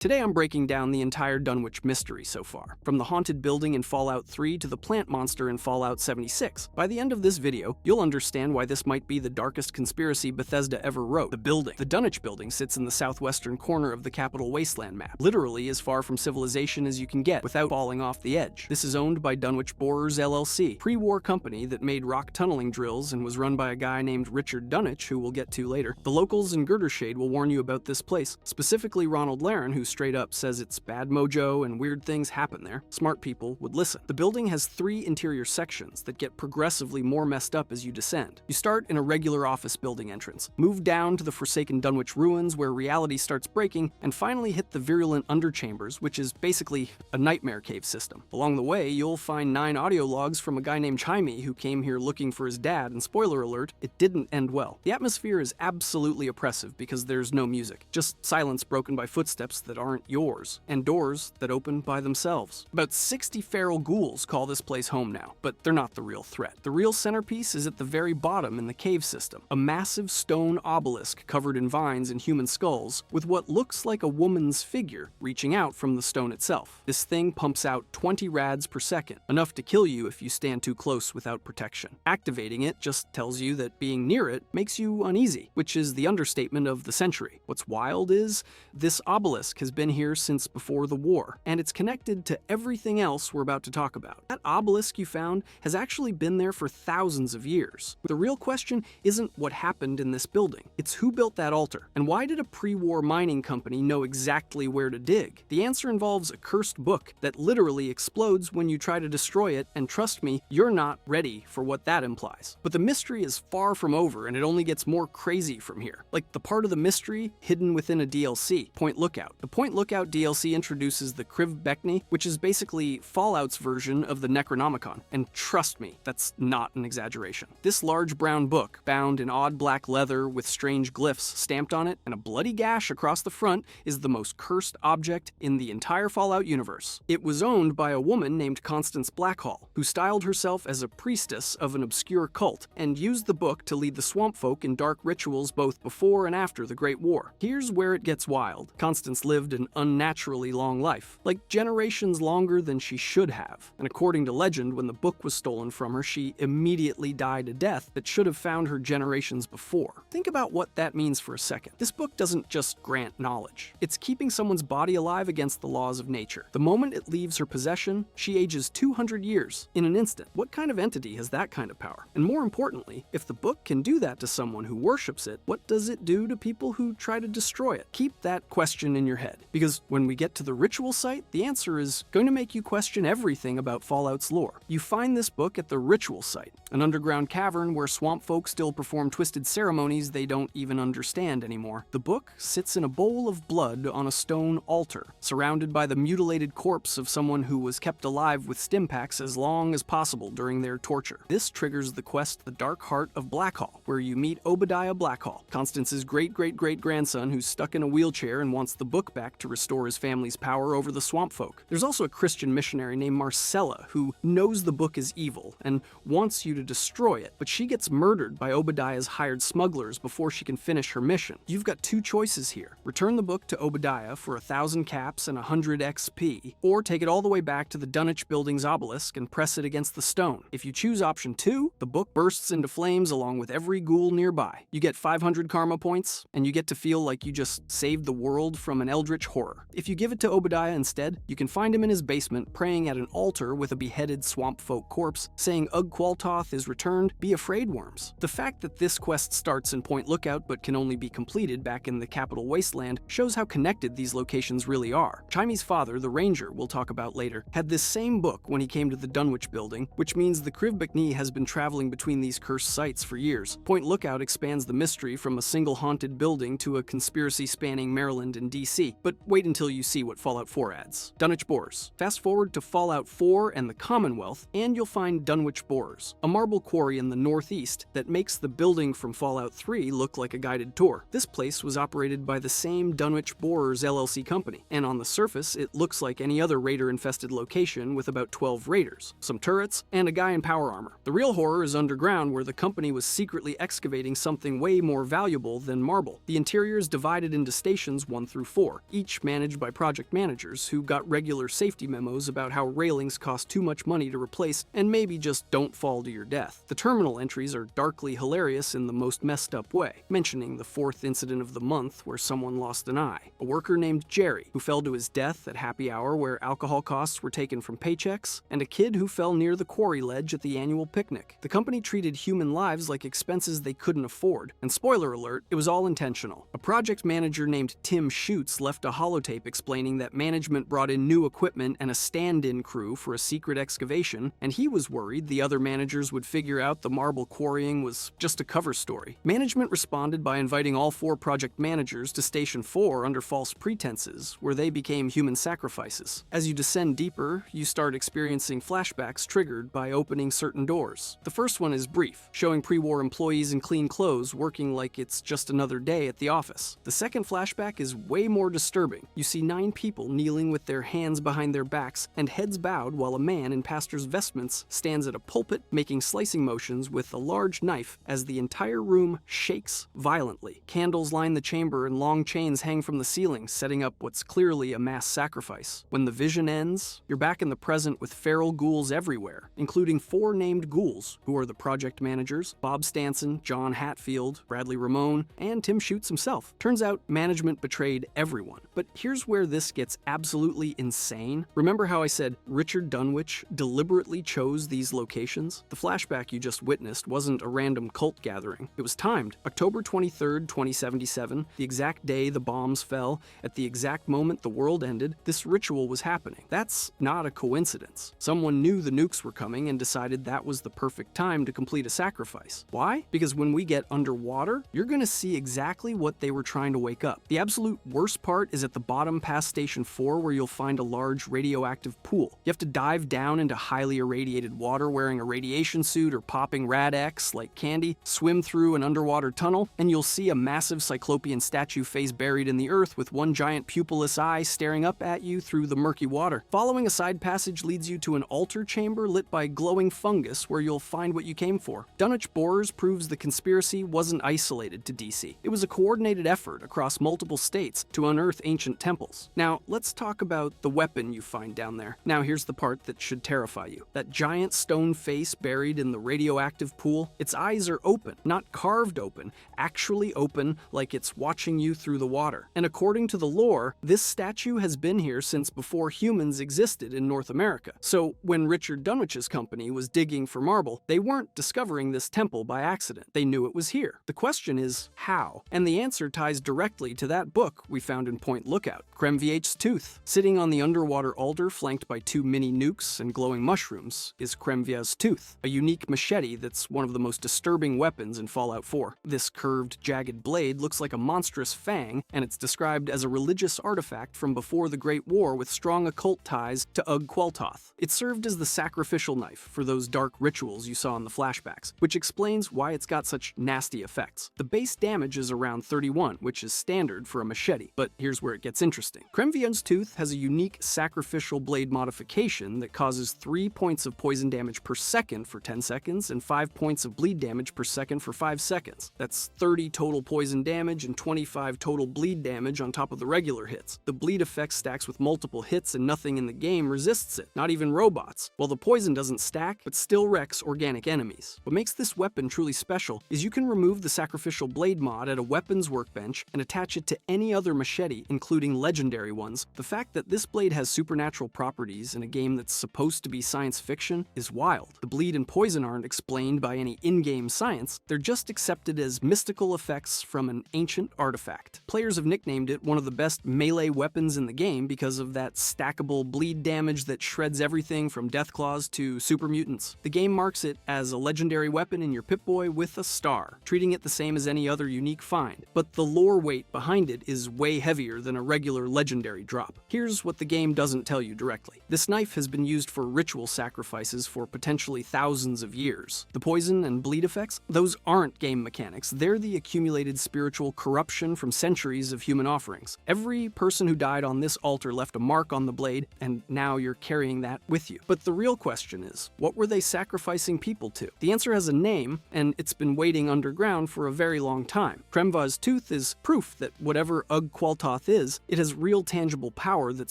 Today I'm breaking down the entire Dunwich Mystery so far, from the haunted building in Fallout 3 to the plant monster in Fallout 76. By the end of this video, you'll understand why this might be the darkest conspiracy Bethesda ever wrote. The building. The Dunwich building sits in the southwestern corner of the Capital Wasteland map, literally as far from civilization as you can get without falling off the edge. This is owned by Dunwich Borers LLC, pre-war company that made rock tunneling drills and was run by a guy named Richard Dunwich, who we'll get to later. The locals in Girdershade will warn you about this place, specifically Ronald Laren, who straight up says it's bad mojo and weird things happen there. Smart people would listen. The building has 3 interior sections that get progressively more messed up as you descend. You start in a regular office building entrance, move down to the forsaken Dunwich ruins where reality starts breaking, and finally hit the virulent underchambers, which is basically a nightmare cave system. Along the way, you'll find 9 audio logs from a guy named Jaime who came here looking for his dad, and spoiler alert, it didn't end well. The atmosphere is absolutely oppressive because there's no music, just silence broken by footsteps that aren't yours, and doors that open by themselves. About 60 feral ghouls call this place home now, but they're not the real threat. The real centerpiece is at the very bottom in the cave system, a massive stone obelisk covered in vines and human skulls, with what looks like a woman's figure reaching out from the stone itself. This thing pumps out 20 rads per second, enough to kill you if you stand too close without protection. Activating it just tells you that being near it makes you uneasy, which is the understatement of the century. What's wild is, this obelisk has been here since before the war, and it's connected to everything else we're about to talk about. That obelisk you found has actually been there for thousands of years. The real question isn't what happened in this building, it's who built that altar, and why did a pre-war mining company know exactly where to dig? The answer involves a cursed book that literally explodes when you try to destroy it, and trust me, you're not ready for what that implies. But the mystery is far from over, and it only gets more crazy from here. Like the part of the mystery hidden within a DLC, Point Lookout. The Point Lookout DLC introduces the Kriv Bekni, which is basically Fallout's version of the Necronomicon, and trust me, that's not an exaggeration. This large brown book, bound in odd black leather with strange glyphs stamped on it and a bloody gash across the front, is the most cursed object in the entire Fallout universe. It was owned by a woman named Constance Blackhall, who styled herself as a priestess of an obscure cult, and used the book to lead the swamp folk in dark rituals both before and after the Great War. Here's where it gets wild. Constance lived an unnaturally long life, like generations longer than she should have. And according to legend, when the book was stolen from her, she immediately died a death that should have found her generations before. Think about what that means for a second. This book doesn't just grant knowledge. It's keeping someone's body alive against the laws of nature. The moment it leaves her possession, she ages 200 years in an instant. What kind of entity has that kind of power? And more importantly, if the book can do that to someone who worships it, what does it do to people who try to destroy it? Keep that question in your head, because when we get to the ritual site, the answer is going to make you question everything about Fallout's lore. You find this book at the ritual site, an underground cavern where swamp folk still perform twisted ceremonies they don't even understand anymore. The book sits in a bowl of blood on a stone altar, surrounded by the mutilated corpse of someone who was kept alive with stim packs as long as possible during their torture. This triggers the quest The Dark Heart of Blackhall, where you meet Obadiah Blackhall, Constance's great-great-great-grandson who's stuck in a wheelchair and wants the book back to restore his family's power over the swamp folk. There's also a Christian missionary named Marcella who knows the book is evil and wants you to destroy it, but she gets murdered by Obadiah's hired smugglers before she can finish her mission. You've got 2 choices here. Return the book to Obadiah for 1,000 caps and 100 XP, or take it all the way back to the Dunwich building's obelisk and press it against the stone. If you choose option 2, the book bursts into flames along with every ghoul nearby. You get 500 karma points, and you get to feel like you just saved the world from an eldritch horror. If you give it to Obadiah instead, you can find him in his basement praying at an altar with a beheaded swamp folk corpse, saying Ugg Qualtoth is returned, be afraid worms. The fact that this quest starts in Point Lookout but can only be completed back in the Capital Wasteland shows how connected these locations really are. Jaime's father, the ranger we'll talk about later, had this same book when he came to the Dunwich building, which means the Kriv Bekni has been traveling between these cursed sites for years. Point Lookout expands the mystery from a single haunted building to a conspiracy spanning Maryland and DC, but wait until you see what Fallout 4 adds. Dunwich Borers. Fast forward to Fallout 4 and the Commonwealth, and you'll find Dunwich Borers, a marble quarry in the northeast that makes the building from Fallout 3 look like a guided tour. This place was operated by the same Dunwich Borers LLC company, and on the surface it looks like any other raider-infested location with about 12 raiders, some turrets, and a guy in power armor. The real horror is underground, where the company was secretly excavating something way more valuable than marble. The interior is divided into stations 1 through 4, each managed by project managers who got regular safety memos about how railings cost too much money to replace and maybe just don't fall to your death. The terminal entries are darkly hilarious in the most messed up way, mentioning the 4th incident of the month where someone lost an eye, a worker named Jerry who fell to his death at happy hour where alcohol costs were taken from paychecks, and a kid who fell near the quarry ledge at the annual picnic. The company treated human lives like expenses they couldn't afford, and spoiler alert, it was all intentional. A project manager named Tim Schutz left a holotape explaining that management brought in new equipment and a stand-in crew for a secret excavation, and he was worried the other managers would figure out the marble quarrying was just a cover story. Management responded by inviting all 4 project managers to Station 4 under false pretenses, where they became human sacrifices. As you descend deeper, you start experiencing flashbacks triggered by opening certain doors. The first one is brief, showing pre-war employees in clean clothes working like it's just another day at the office. The second flashback is way more disturbing. You see 9 people kneeling with their hands behind their backs and heads bowed while a man in pastor's vestments stands at a pulpit making slicing motions with a large knife as the entire room shakes violently. Candles line the chamber and long chains hang from the ceiling, setting up what's clearly a mass sacrifice. When the vision ends, you're back in the present with feral ghouls everywhere, including 4 named ghouls, who are the project managers, Bob Stanson, John Hatfield, Bradley Ramone, and Tim Schutz himself. Turns out management betrayed everyone. But here's where this gets absolutely insane. Remember how I said Richard Dunwich deliberately chose these locations? The flashback you just witnessed wasn't a random cult gathering. It was timed. October 23rd, 2077, the exact day the bombs fell, at the exact moment the world ended, this ritual was happening. That's not a coincidence. Someone knew the nukes were coming and decided that was the perfect time to complete a sacrifice. Why? Because when we get underwater, you're gonna see exactly what they were trying to wake up. The absolute worst part is at the bottom past Station 4 where you'll find a large radioactive pool. You have to dive down into highly irradiated water wearing a radiation suit or popping Rad-X like candy, swim through an underwater tunnel, and you'll see a massive cyclopean statue face buried in the earth with one giant pupilless eye staring up at you through the murky water. Following a side passage leads you to an altar chamber lit by glowing fungus where you'll find what you came for. Dunwich Borers proves the conspiracy wasn't isolated to DC. It was a coordinated effort across multiple states to unearth ancient temples. Now, let's talk about the weapon you find down there. Now, here's the part that should terrify you. That giant stone face buried in the radioactive pool, its eyes are open, not carved open, actually open like it's watching you through the water. And according to the lore, this statue has been here since before humans existed in North America. So when Richard Dunwich's company was digging for marble, they weren't discovering this temple by accident. They knew it was here. The question is, how? And the answer ties directly to that book we found in Point Lookout, Kremviet's Tooth. Sitting on the underwater altar flanked by 2 mini nukes and glowing mushrooms is Kremviet's Tooth, a unique machete that's one of the most disturbing weapons in Fallout 4. This curved, jagged blade looks like a monstrous fang, and it's described as a religious artifact from before the Great War with strong occult ties to Ugg-Queltoth. It served as the sacrificial knife for those dark rituals you saw in the flashbacks, which explains why it's got such nasty effects. The base damage is around 31, which is standard for a machete, but here's where it gets interesting. Kremviet's Tooth has a unique sacrificial blade modification that causes 3 points of poison damage per second for 10 seconds and 5 points of bleed damage per second for 5 seconds. That's 30 total poison damage and 25 total bleed damage on top of the regular hits. The bleed effect stacks with multiple hits and nothing in the game resists it, not even robots, while the poison doesn't stack but still wrecks organic enemies. What makes this weapon truly special is you can remove the sacrificial blade mod at a weapons workbench and attach it to any other machete, including legendary ones. The fact that this blade has supernatural properties in a game that's supposed to be science fiction is wild. The bleed and poison aren't explained by any in-game science, they're just accepted as mystical effects from an ancient artifact. Players have nicknamed it one of the best melee weapons in the game because of that stackable bleed damage that shreds everything from Deathclaws to super mutants. The game marks it as a legendary weapon in your Pip-Boy with a star, treating it the same as any other unique find. But the lore weight behind it is way heavier than a regular legendary drop. Here's what the game doesn't tell you directly. This knife has been used for ritual sacrifices for potentially thousands of years. The poison and bleed effects, those aren't game mechanics, they're the accumulated spiritual corruption from centuries of human offerings. Every person who died on this altar left a mark on the blade, and now you're carrying that with you. But the real question is, what were they sacrificing people to? The answer has a name, and it's been waiting underground for a very long time. Kremviet's Tooth is proof that whatever Ugg-Queltoth Qualtoth is, it has real tangible power that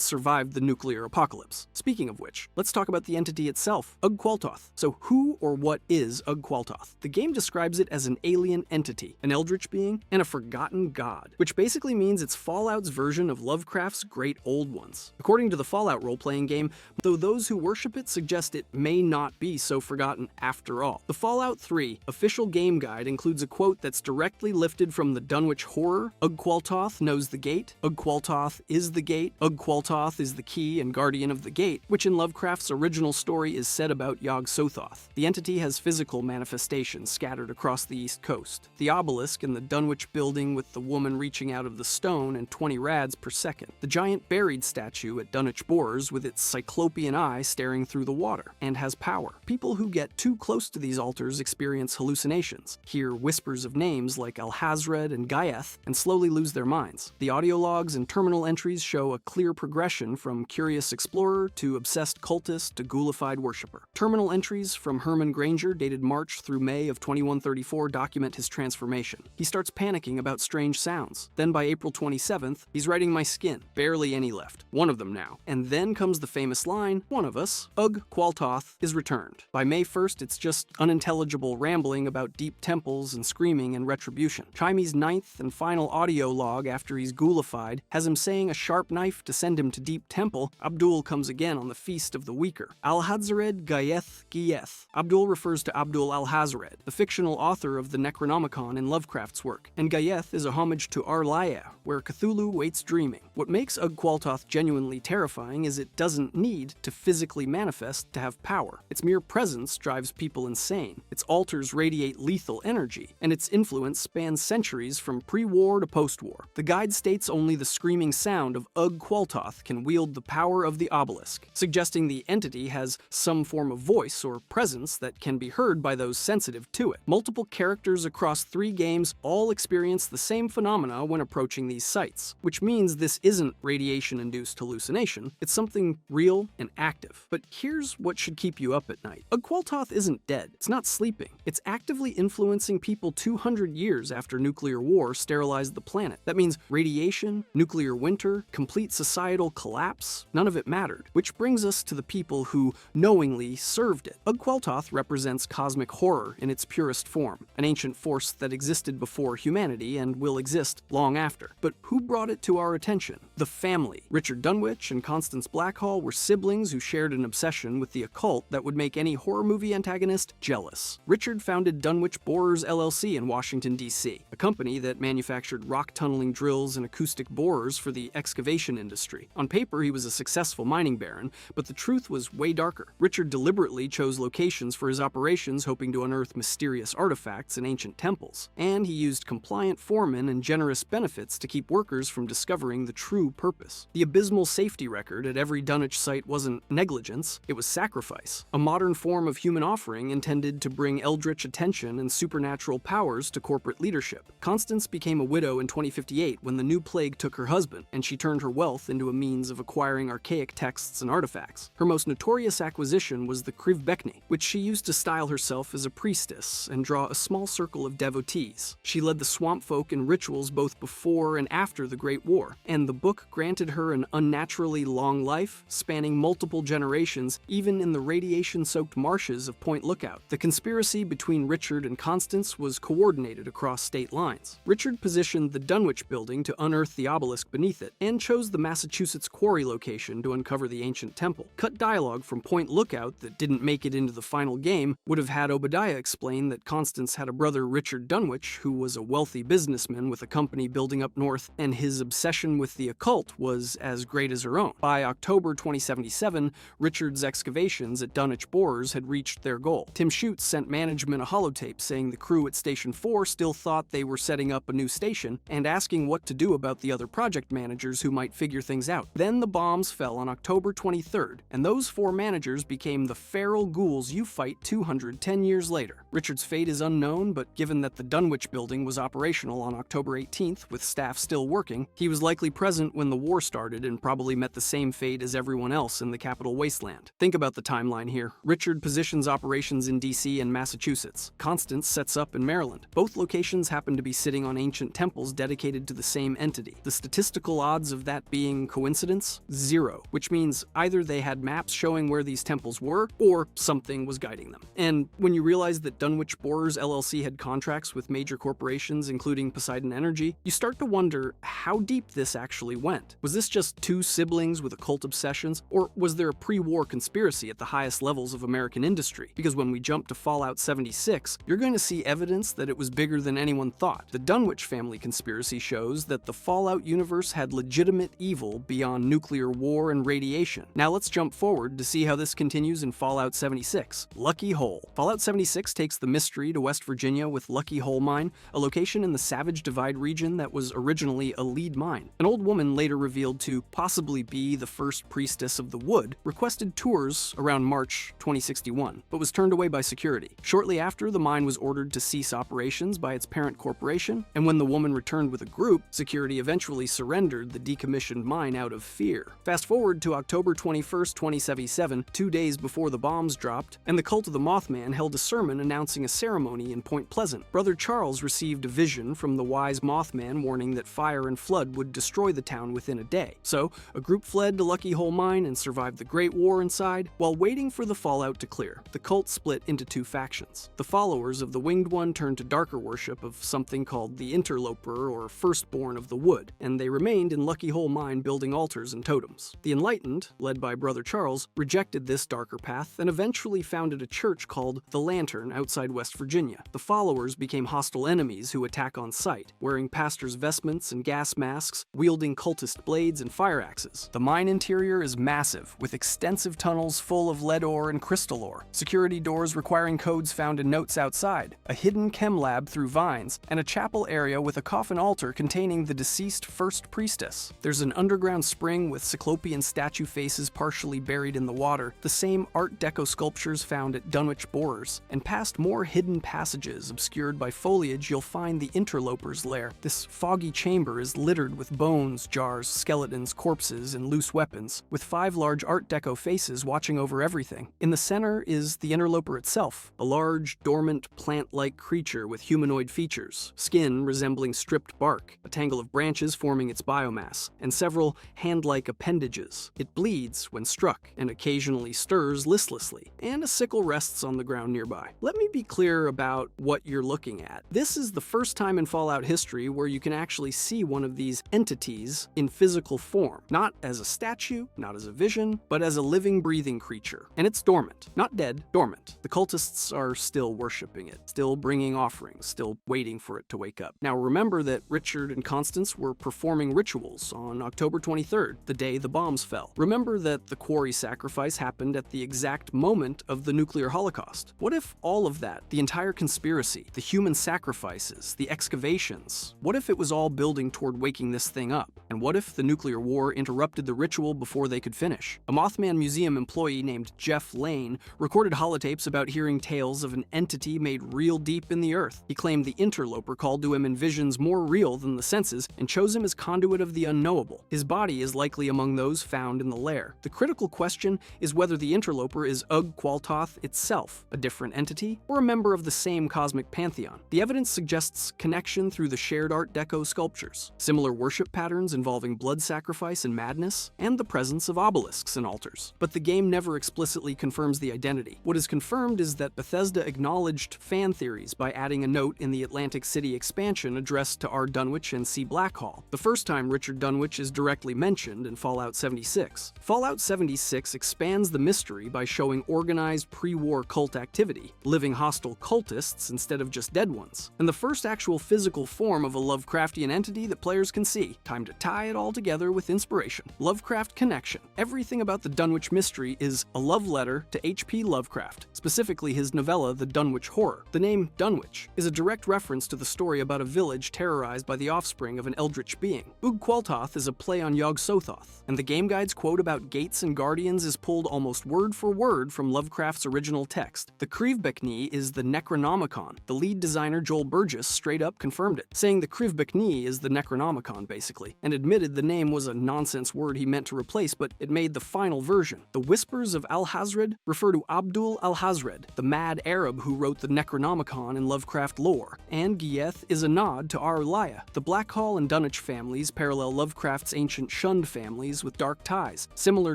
survived the nuclear apocalypse. Speaking of which, let's talk about the entity itself, Qualtoth. So who or what is Qualtoth? The game describes it as an alien entity, an eldritch being, and a forgotten god, which basically means it's Fallout's version of Lovecraft's Great Old Ones. According to the Fallout role-playing game, though those who worship it suggest it may not be so forgotten after all. The Fallout 3 official game guide includes a quote that's directly lifted from the Dunwich horror. Qualtoth knows the gate. Qualtoth is the gate. Qualtoth is the key and guardian of the gate, which in Lovecraft's original story is said about Yog-Sothoth. The entity has physical manifestations scattered across the East Coast. The obelisk in the Dunwich building with the woman reaching out of the stone and 20 rads per second. The giant buried statue at Dunwich Bores with its cyclopean eye staring through the water, and has power. People who get too close to these altars experience hallucinations, hear whispers of names like Alhazred and Gaieth, and slowly lose their minds. The audio logs and terminal entries show a clear progression from curious explorer to obsessed cultist to ghoulified worshipper. Terminal entries from Herman Granger dated March through May of 2134 document his transformation. He starts panicking about strange sounds. Then by April 27th, he's writing my skin, barely any left. One of them now. And then comes the famous line, one of us, Qualtoth, is returned. By May 1st, it's just unintelligible rambling about deep temples and screaming and retribution. Chimey's ninth and final audio log after he's ghoulified has him saying a sharp knife to send him to deep temple. Abdul comes again on the feast of the weaker. Alhazred Gaieth Gieth. Abdul refers to Abdul Alhazred, the fictional author of the Necronomicon in Lovecraft's work, and Gaieth is a homage to Arlaia, where Cthulhu waits dreaming. What makes Qualtoth genuinely terrifying is it doesn't need to physically manifest to have power. Its mere presence drives people insane. Its altars radiate lethal energy, and its influence spans centuries from pre-war to post-war. The guide states only the screaming sound of Qualtoth can wield the power of the obelisk, suggesting the entity has some form of voice or presence that can be heard by those sensitive to it. Multiple characters across 3 games all experience the same phenomena when approaching these sites, which means this isn't radiation-induced hallucination, it's something real and active. But here's what should keep you up at night. Qualtoth isn't dead, it's not sleeping. It's actively influencing people 200 years after nuclear war sterilized the planet. That means radiation, nuclear winter, complete societal collapse, none of it mattered. Which brings us to the people who knowingly served it. Qualtoth represents cosmic horror in its purest form, an ancient force that existed before humanity and will exist long after. But who brought it to our attention? The family. Richard Dunwich and Constance Blackhall were siblings who shared an obsession with the occult that would make any horror movie antagonist jealous. Richard founded Dunwich Borers LLC in Washington, D.C., a company that manufactured rock tunneling drills and acoustic borers for the excavation industry. On paper, he was a successful mining baron, but the truth was way darker. Richard deliberately chose locations for his operations hoping to unearth mysterious artifacts in ancient temples, and he used compliant foremen and generous benefits to keep workers from discovering the true purpose. The abysmal safety record at every Dunwich site wasn't negligence, it was sacrifice, a modern form of human offering intended to bring eldritch attention and supernatural powers to corporate leadership. Constance became a widow in 2058 when the new plague took her husband, and she turned her wealth into a means of acquiring archaic texts and artifacts. Her most notorious acquisition was the Krivbekni, which she used to style herself as a priestess and draw a small circle of devotees. She led the swamp folk in rituals both before and after the Great War, and the book granted her an unnaturally long life, spanning multiple generations, even in the radiation-soaked marshes of Point Lookout. The conspiracy between Richard and Constance was coordinated across state lines. Richard positioned the Dunwich building to unearth the obelisk beneath it, and chose the Massachusetts quarry location to uncover the ancient temple. Cut dialogue from Point Lookout that didn't make it into the final game would have had Obadiah explain that Constance had a brother, Richard Dunwich, who was a wealthy businessman with a company building up north, and his obsession with the occult was as great as her own. By October 2077, Richard's excavations at Dunwich Borers had reached their goal. Tim Schutz sent management a holotape saying the crew at Station 4 still thought they were setting up a new station, and asking what to do about the other project managers who might figure things out. Then the bombs fell on October 23rd, and those 4 managers became the feral ghouls you fight 210 years later. Richard's fate is unknown, but given that the Dunwich building was operational on October 18th with staff still working, he was likely present when the war started and probably met the same fate as everyone else in the capital wasteland. Think about the timeline here. Richard positions operations in DC and Massachusetts. Constance sets up in Maryland. Both locations happen to be sitting on ancient temples dedicated to the same entity. The statistical odds of that being coincidence? 0, which means either they had maps showing where these temples were, or something was guiding them. And when you realize that Dunwich Borers LLC had contracts with major corporations, including Poseidon Energy, you start to wonder how deep this actually went. Was this just two siblings with occult obsessions, or was there a pre-war conspiracy at the highest levels of American industry? Because when we jump to Fallout 76, you're going to see evidence that it was bigger than anyone thought. The Dunwich family conspiracy shows that the Fallout universe had legitimate evil beyond nuclear war and radiation. Now let's jump forward to see how this continues in Fallout 76. Lucky Hole. Fallout 76 takes the mystery to West Virginia with Lucky Hole Mine, a location in the Savage Divide region that was originally a lead mine. An old woman, later revealed to possibly be the first priestess of the wood, requested tours around March 2061, but was turned away by security. Shortly after, the mine was ordered to cease operations by its parent corporation, and when the woman returned with a group, security eventually surrendered the decommissioned mine out of fear. Fast forward to October 21st, 2077, 2 days before the bombs dropped, and the cult of the Mothman held a sermon announcing a ceremony in Point Pleasant. Brother Charles received a vision from the wise Mothman warning that fire and flood would destroy the town within a day. So, a group fled to Lucky Hole Mine and survived the Great War inside. While waiting for the fallout to clear, the cult split into two factions. The followers of the Winged One turned to darker worship of something called the Interloper, or Firstborn of the Wood, and they remained in Lucky Hole Mine building altars and totems. The Enlightened, led by Brother Charles, rejected this darker path and eventually founded a church called the Lantern outside West Virginia. The followers became hostile enemies who attack on sight, wearing pastors' vestments and gas masks, wielding cultist blades and fire axes. The mine interior is massive, with extensive tunnels full of lead ore and crystal ore, security doors requiring codes found in notes outside, a hidden chem lab through vines, and a chapel area with a coffin altar containing the deceased first priestess. There's an underground spring with cyclopean statue faces partially buried in the water, the same Art Deco sculptures found at Dunwich Borers, and past more hidden passages obscured by foliage, you'll find the Interloper's lair. This foggy chamber is littered with bones, jars, skeletons, corpses, and loose weapons, with 5 large Art Deco faces watching over everything. In the center is the Interloper itself, a large, dormant, plant-like creature with humanoid features, skin resembling stripped bark, a tangle of branches forming its biomass, and several hand-like appendages. It bleeds when struck, and occasionally stirs listlessly, and a sickle rests on the ground nearby. Let me be clear about what you're looking at. This is the first time in Fallout history where you can actually see one of these entities in physical form, not as a statue, not as a vision, but as a living, breathing creature. And it's dormant. Not dead, dormant. The cultists are still worshipping it, still bringing offerings, still waiting for it to wake up. Now remember that Richard and Constance were performing rituals on October 23rd, the day the bombs fell. Remember that the quarry sacrifice happened at the exact moment of the nuclear holocaust. What if all of that, the entire conspiracy, the human sacrifices, the excavations, what if it was all building toward waking this thing up? And what if the nuclear war interrupted the ritual before they could finish? A Mothman Museum employee named Jeff Lane recorded holotapes about hearing tales of an entity made real deep in the earth. He claimed the Interloper called to him in visions more real than the senses and chose him as conduit of the unknowable. His body is likely among those found in the lair. The critical question is whether the Interloper is Ugg Qualtoth itself, a different entity, or a member of the same cosmic pantheon. The evidence suggests connection through the shared Art Deco sculptures, similar worship patterns involving blood sacrifice and madness, and the presence of obelisks and altars. But the game never explicitly confirms the identity. What is confirmed is that Bethesda acknowledged fan theories by adding a note in the Atlantic City expansion addressed to R. Dunwich and C. Blackhall, the first time Richard Dunwich is directly mentioned in Fallout 76. Fallout 76 expands the mystery by showing organized pre-war cult activity, living hostile cultists instead of just dead ones, and the first actual physical form of a Lovecraftian entity that players can see. Time to tie it all together with inspiration. Lovecraft Connection. Everything about the Dunwich Mystery is a love letter to H.P. Lovecraft, specifically his novella The Dunwich Horror. The name Dunwich is a direct reference to the story about a village terrorized by the offspring of an eldritch being. Ugg Qualtoth is a play on Yog Sothoth, and the game guide's quote about gates and guardians is pulled almost word for word from Lovecraft's original text. The Krivbekni is the Necronomicon. The lead designer Joel Burgess straight up confirmed it, saying the Krivbekni is the Necronomicon basically, and admitted the name was a nonsense word he meant to replace, but it made the final version. The Whispers of Alhazred refer to Abdul Alhazred, the mad Arab who wrote the Necronomicon in Lovecraft lore, and Gieth is a nod to Ar-Ulayah. The Blackhall and Dunwich Dunwich families parallel Lovecraft's ancient shunned families with dark ties, similar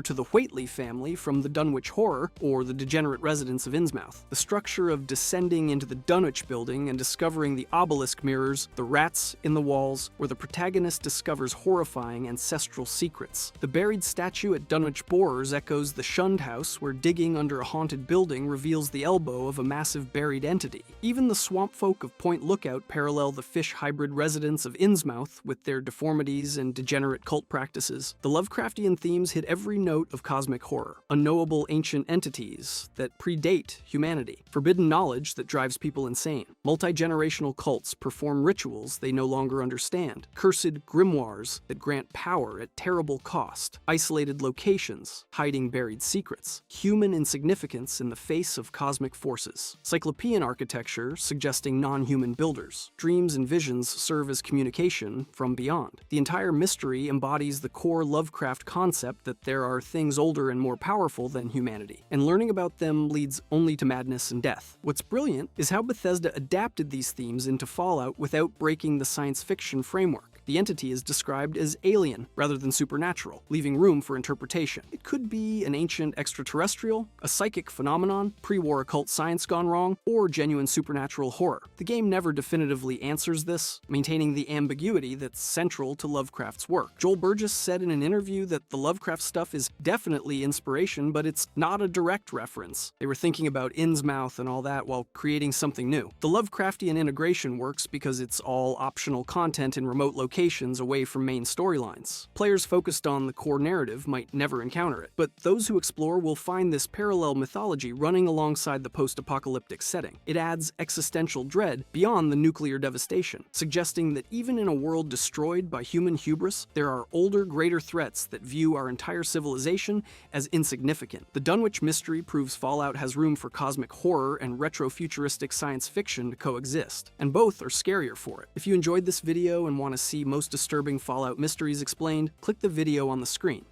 to the Whately family from the Dunwich Horror or the degenerate residents of Innsmouth. The structure of descending into the Dunwich building and discovering the obelisk mirrors, the rats in the walls, where the protagonist discovers horrifying ancestral secrets. The buried statue at Dunwich Borers echoes the shunned house, where digging under a haunted building reveals the elbow of a massive buried entity. Even the swamp folk of Point Lookout parallel the fish hybrid residents of Innsmouth with their deformities and degenerate cult practices. The Lovecraftian themes hit every note of cosmic horror. Unknowable ancient entities that predate humanity. Forbidden knowledge that drives people insane. Multi-generational cults perform rituals they no longer understand. Cursed grimoires that grant power at terrible cost. Isolated locations hiding buried secrets. Human insignificance in the face of cosmic forces. Cyclopean architecture suggesting non-human builders. Dreams and visions serve as communication from beyond. The entire mystery embodies the core Lovecraft concept that there are things older and more powerful than humanity, and learning about them leads only to madness and death. What's brilliant is how Bethesda adapted these themes into Fallout without breaking the science fiction framework. The entity is described as alien rather than supernatural, leaving room for interpretation. It could be an ancient extraterrestrial, a psychic phenomenon, pre-war occult science gone wrong, or genuine supernatural horror. The game never definitively answers this, maintaining the ambiguity that's central to Lovecraft's work. Joel Burgess said in an interview that the Lovecraft stuff is definitely inspiration, but it's not a direct reference. They were thinking about Innsmouth and all that while creating something new. The Lovecraftian integration works because it's all optional content in remote locations away from main storylines. Players focused on the core narrative might never encounter it, but those who explore will find this parallel mythology running alongside the post-apocalyptic setting. It adds existential dread beyond the nuclear devastation, suggesting that even in a world destroyed by human hubris, there are older, greater threats that view our entire civilization as insignificant. The Dunwich Mystery proves Fallout has room for cosmic horror and retro-futuristic science fiction to coexist, and both are scarier for it. If you enjoyed this video and want to see most disturbing Fallout mysteries explained, click the video on the screen.